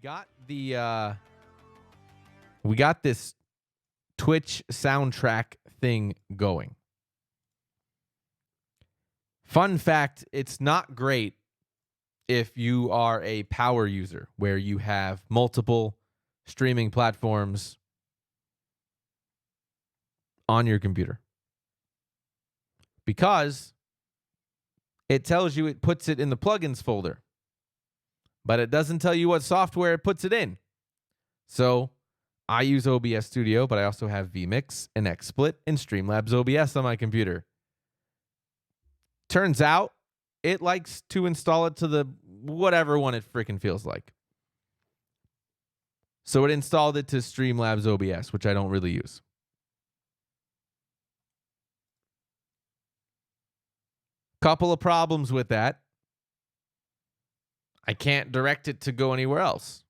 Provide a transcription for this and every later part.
got this Twitch soundtrack thing going. Fun fact, it's not great if you are a power user where you have multiple streaming platforms on your computer. Because it tells you it puts it in the plugins folder, but it doesn't tell you what software it puts it in. So I use OBS Studio, but I also have vMix and XSplit and Streamlabs OBS on my computer. Turns out it likes to install it to the whatever one it freaking feels like. So it installed it to Streamlabs OBS, which I don't really use. Couple of problems with that. I can't direct it to go anywhere else.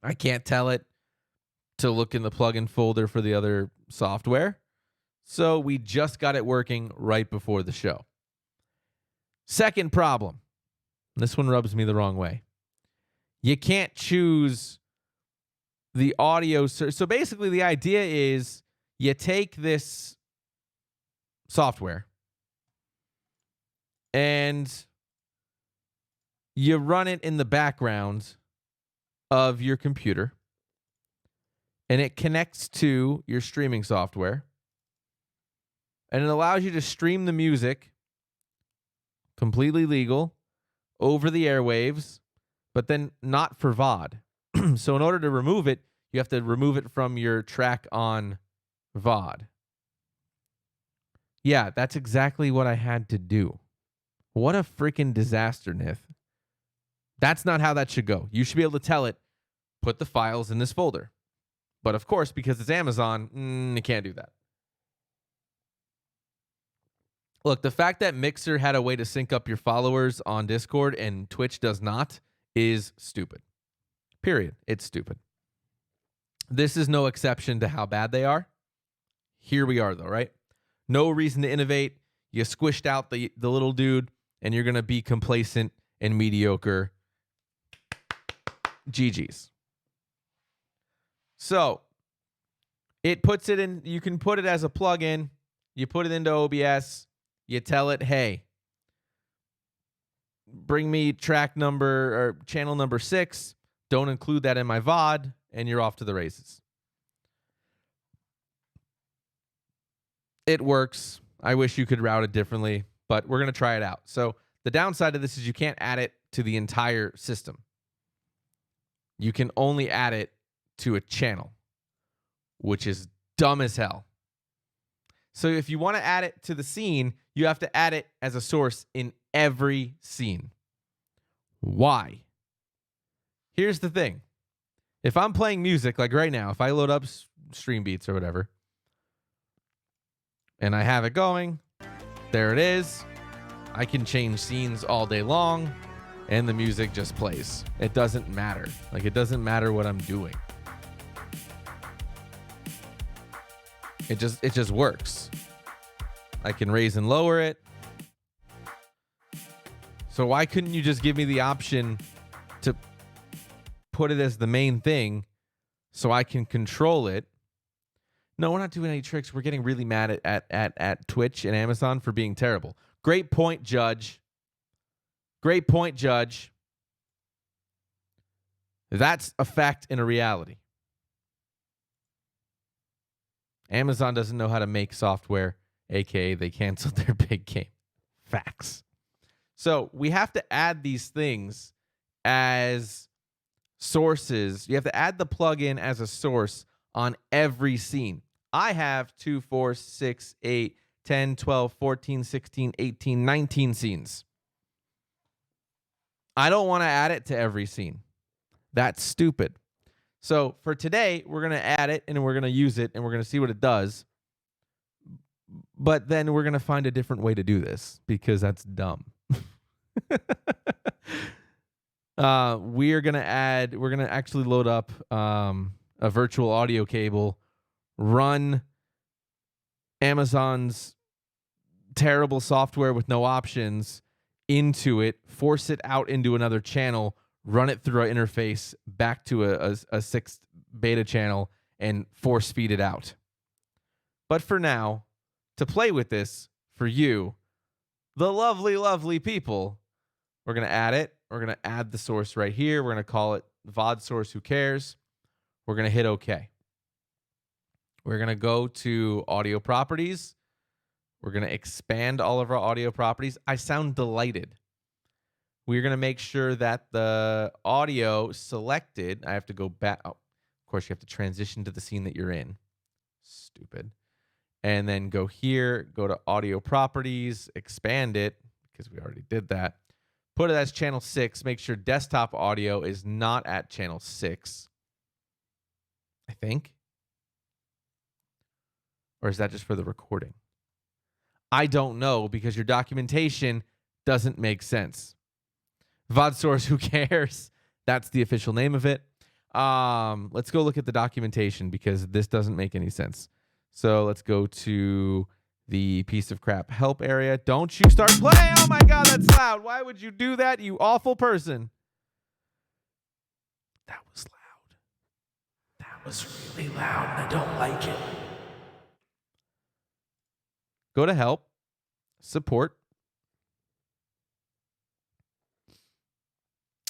I can't tell it to look in the plugin folder for the other software. So we just got it working right before the show. Second problem. This one rubs me the wrong way. You can't choose the audio. So basically the idea is you take this software and you run it in the background of your computer, and it connects to your streaming software, and it allows you to stream the music, completely legal, over the airwaves, but then not for VOD. So in order to remove it, you have to remove it from your track on VOD. Yeah, that's exactly what I had to do. What a freaking disaster, Nith. That's not how that should go. You should be able to tell it, put the files in this folder. But of course, because it's Amazon, you can't do that. Look, the fact that Mixer had a way to sync up your followers on Discord and Twitch does not is stupid. Period. It's stupid. This is no exception to how bad they are. Here we are, though, right? No reason to innovate. You squished out the little dude, and you're going to be complacent and mediocre. GG's. So it puts it in, you can put it as a plugin. You put it into OBS. You tell it, hey, bring me track number or channel number 6. Don't include that in my VOD, and you're off to the races. It works. I wish you could route it differently, but we're going to try it out. So the downside of this is you can't add it to the entire system. You can only add it to a channel, which is dumb as hell. So if you want to add it to the scene, you have to add it as a source in every scene. Why? Here's the thing. If I'm playing music, like right now, if I load up Stream Beats or whatever, and I have it going, there it is. I can change scenes all day long, and the music just plays. It doesn't matter. Like, it doesn't matter what I'm doing. It just works. I can raise and lower it. So why couldn't you just give me the option to put it as the main thing so I can control it? No, we're not doing any tricks. We're getting really mad at Twitch and Amazon for being terrible. Great point, Judge. Great point, Judge. That's a fact and a reality. Amazon doesn't know how to make software, aka they canceled their big game. Facts. So we have to add these things as sources. You have to add the plugin as a source on every scene. I have 2, 4, 6, 8, 10, 12, 14, 16, 18, 19 scenes. I don't want to add it to every scene. That's stupid. So for today, we're going to add it and we're going to use it and we're going to see what it does. But then we're going to find a different way to do this because that's dumb. We're going to actually load up a virtual audio cable, run Amazon's terrible software with no options into it, force it out into another channel, run it through our interface back to a sixth beta channel, and force feed it out. But for now, to play with this for you, the lovely, lovely people, we're going to add it. We're going to add the source right here. We're going to call it VOD source. Who cares? We're going to hit OK. We're going to go to audio properties. We're going to expand all of our audio properties. I sound delighted. We're going to make sure that the audio selected, I have to go back. Oh, of course, you have to transition to the scene that you're in. Stupid. And then go here, go to audio properties, expand it, because we already did that. Put it as channel 6. Make sure desktop audio is not at channel 6. I think. Or is that just for the recording? I don't know, because your documentation doesn't make sense. VOD source, who cares? That's the official name of it. Let's go look at the documentation, because this doesn't make any sense. So let's go to the piece of crap help area. Don't you start playing. Oh my God, that's loud. Why would you do that, you awful person? That was loud. That was really loud, and I don't like it. Go to help, support.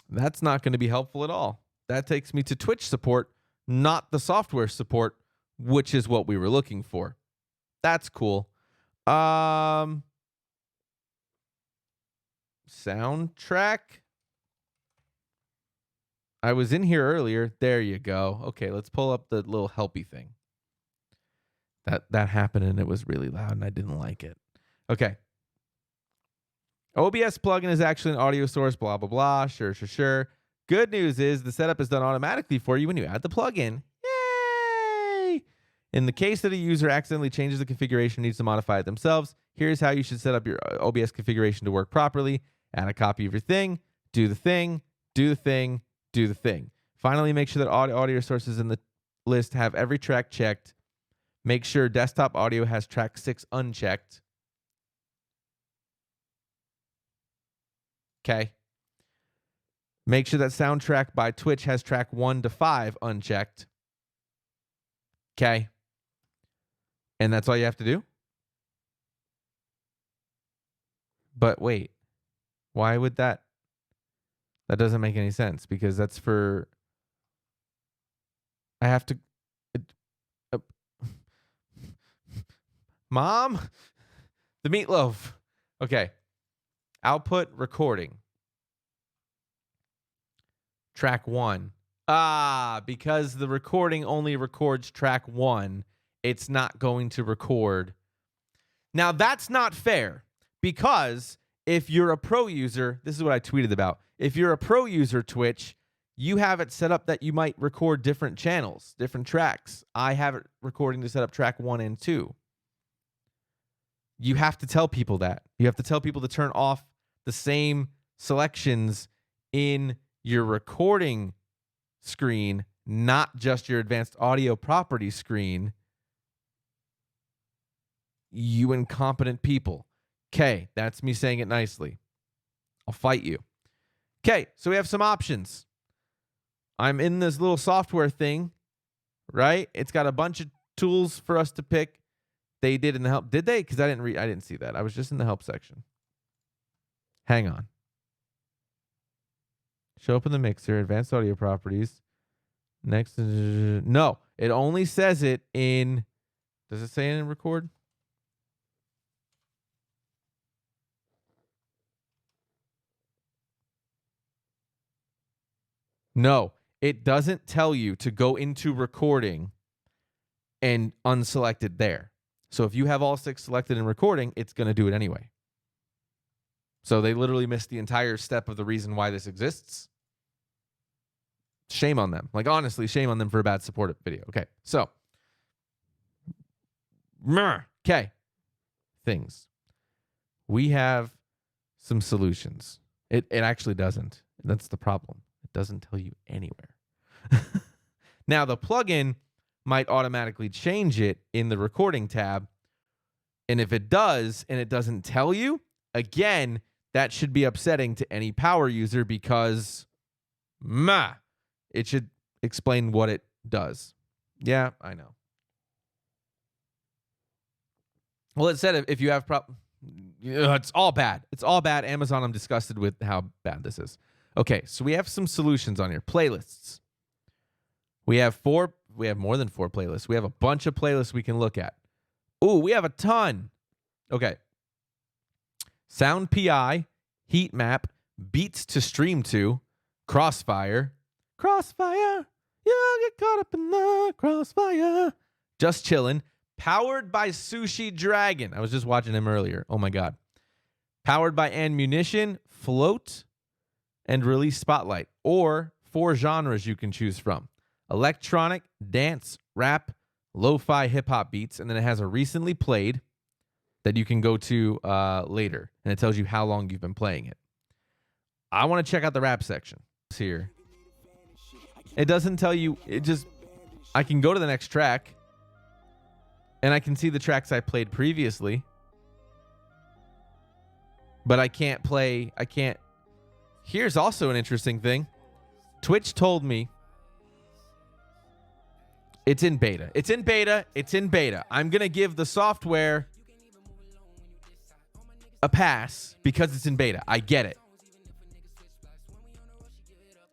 That's not going to be helpful at all. That takes me to Twitch support, not the software support, which is what we were looking for. That's cool. Soundtrack. I was in here earlier. There you go. Okay, let's pull up the little helpy thing. That happened and it was really loud and I didn't like it. Okay. OBS plugin is actually an audio source, blah, blah, blah. Sure. Good news is the setup is done automatically for you when you add the plugin. Yay! In the case that a user accidentally changes the configuration and needs to modify it themselves, here's how you should set up your OBS configuration to work properly. Add a copy of your thing, do the thing, do the thing, do the thing. Finally, make sure that audio sources in the list have every track checked. Make sure desktop audio has track 6 unchecked. Okay. Make sure that soundtrack by Twitch has track 1 to 5 unchecked. Okay. And that's all you have to do? But wait. Why would that? That doesn't make any sense, because that's for... I have to... Mom? The meatloaf. Okay. Output recording. Track 1. Because the recording only records track 1, it's not going to record. Now, that's not fair, because if you're a pro user, this is what I tweeted about. If you're a pro user Twitch, you have it set up that you might record different channels, different tracks. I have it recording to set up track 1 and 2. You have to tell people that. You have to tell people to turn off the same selections in your recording screen, not just your advanced audio property screen. You incompetent people. Okay, that's me saying it nicely. I'll fight you. Okay, so we have some options. I'm in this little software thing, right? It's got a bunch of tools for us to pick. They did in the help. Did they? Because I didn't see that. I was just in the help section. Hang on. Show up in the mixer, advanced audio properties. Next. No, it only says it in. Does it say in record? No, it doesn't tell you to go into recording and unselect it there. So if you have all 6 selected in recording, it's going to do it anyway. So they literally missed the entire step of the reason why this exists. Shame on them. Like, honestly, shame on them for a bad support video. Okay, so. Okay. Things. We have some solutions. It actually doesn't. That's the problem. It doesn't tell you anywhere. Now, the plugin might automatically change it in the recording tab. And if it does, and it doesn't tell you, again, that should be upsetting to any power user, because It should explain what it does. Yeah, I know. Well, it said if you have it's all bad. It's all bad. Amazon, I'm disgusted with how bad this is. Okay, so we have some solutions on here. Playlists. We have more than 4 playlists. We have a bunch of playlists we can look at. Ooh, we have a ton. Okay. Sound PI, Heat Map, Beats to Stream to, Crossfire. Crossfire. You get caught up in the crossfire. Just Chillin'. Powered by Sushi Dragon. I was just watching him earlier. Oh my God. Powered by Ammunition, Float, and Release Spotlight. Or 4 genres you can choose from. Electronic, dance, rap, lo-fi hip-hop beats. And then it has a recently played that you can go to later. And it tells you how long you've been playing it. I want to check out the rap section. It's here. It doesn't tell you. I can go to the next track. And I can see the tracks I played previously. But I can't. Here's also an interesting thing. Twitch told me it's in beta. It's in beta. I'm going to give the software a pass because it's in beta. I get it.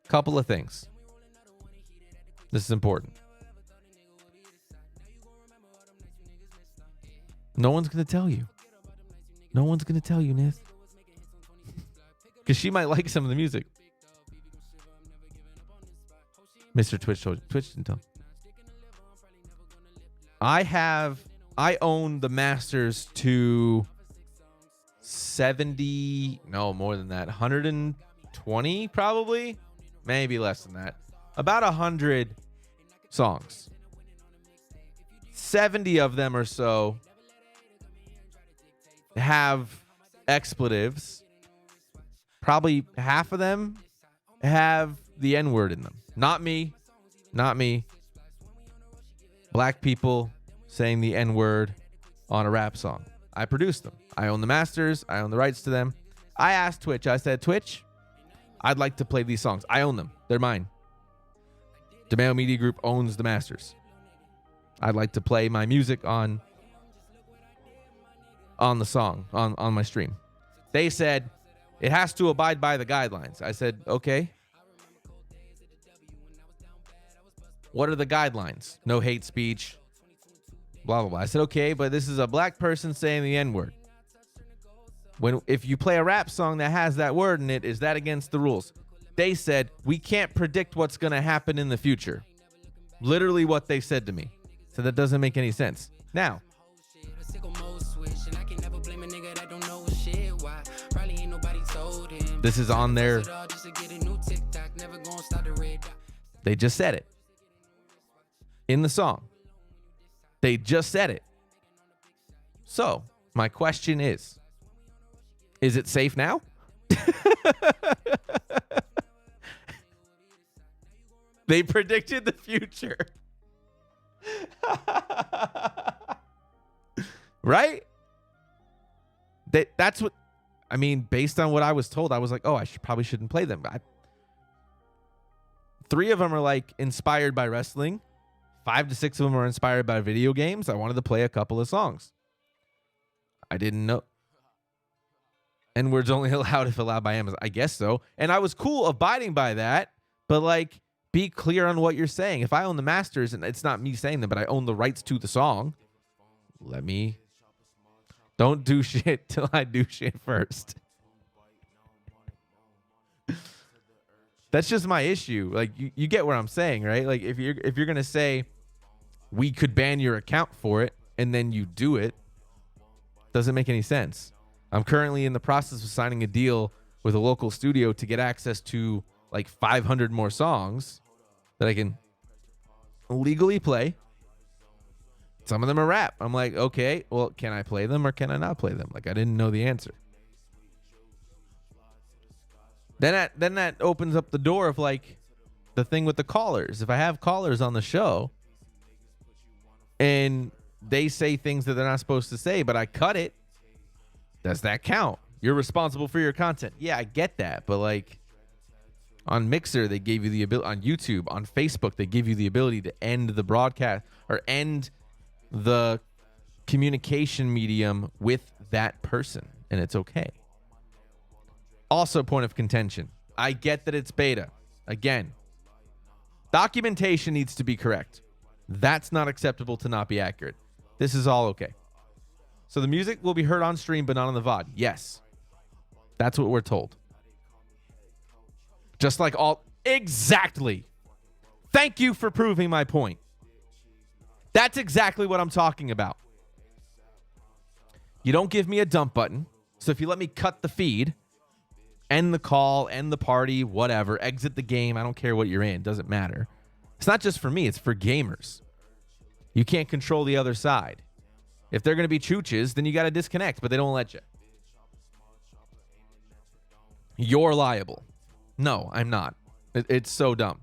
Couple of things. This is important. No one's going to tell you. No one's going to tell you, Nith. Because she might like some of the music. Mr. Twitch told you. Twitch didn't tell. I own the masters to 70, no, more than that. 120 probably. Maybe less than that. About 100 songs. 70 of them or so have expletives. Probably half of them have the N-word in them. Not me. Black people saying the N-word on a rap song. I produced them. I own the masters. I own the rights to them. I asked Twitch. I said, Twitch, I'd like to play these songs. I own them. They're mine. DeMeo Media Group owns the masters. I'd like to play my music on the song, on my stream. They said, it has to abide by the guidelines. I said, okay. What are the guidelines? No hate speech. Blah, blah, blah. I said, okay, but this is a black person saying the N-word. If you play a rap song that has that word in it, is that against the rules? They said, we can't predict what's going to happen in the future. Literally what they said to me. So that doesn't make any sense. Now, this is on their... They just said it. In the song. They just said it. So, my question is it safe now? They predicted the future. Right? That's what... I mean, based on what I was told, I was like, oh, probably shouldn't play them. 3 of them are like inspired by wrestling. 5 to 6 of them are inspired by video games. I wanted to play a couple of songs. I didn't know. N-words only allowed if allowed by Amazon. I guess so. And I was cool abiding by that. But like, be clear on what you're saying. If I own the masters, and it's not me saying them, but I own the rights to the song, let me... Don't do shit till I do shit first. That's just my issue. Like you get what I'm saying, right? Like if you're gonna say we could ban your account for it and then you do it, doesn't make any sense. I'm currently in the process of signing a deal with a local studio to get access to like 500 more songs that I can legally play. Some of them are rap. I'm like, okay, well, can I play them or can I not play them? Like, I didn't know the answer. Then that opens up the door of like the thing with the callers. If I have callers on the show and they say things that they're not supposed to say, but I cut it, does that count? You're responsible for your content. Yeah, I get that. But like, On Mixer, they gave you the ability. On YouTube, on Facebook, they give you the ability to end the broadcast or end the communication medium with that person, and it's okay. Also, point of contention. I get that it's beta. Again, documentation needs to be correct. That's not acceptable to not be accurate. This is all okay. So the music will be heard on stream, but not on the VOD. Yes. That's what we're told. Just like all... Exactly. Thank you for proving my point. That's exactly what I'm talking about. You don't give me a dump button. So if you let me cut the feed, end the call, end the party, whatever, exit the game, I don't care what you're in. Doesn't matter. It's not just for me. It's for gamers. You can't control the other side. If they're going to be chooches, then you got to disconnect, but they don't let you. You're liable. No, I'm not. It's so dumb.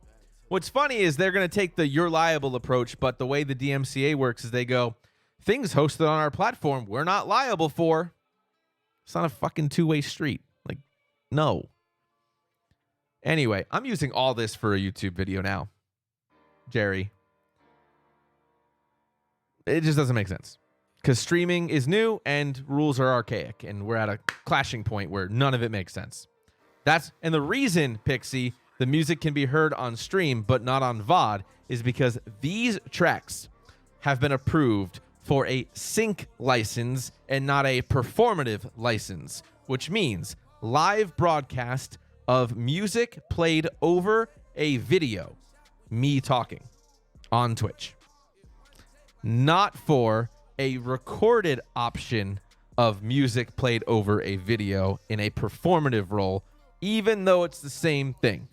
What's funny is they're going to take the you're liable approach, but the way the DMCA works is they go, things hosted on our platform we're not liable for. It's not a fucking two-way street. Like, no. Anyway, I'm using all this for a YouTube video now. Jerry. It just doesn't make sense. Because streaming is new and rules are archaic. And we're at a clashing point where none of it makes sense. And the reason, Pixie, the music can be heard on stream but not on VOD is because these tracks have been approved for a sync license and not a performative license, which means live broadcast of music played over a video, me talking, on Twitch. Not for a recorded option of music played over a video in a performative role, even though it's the same thing.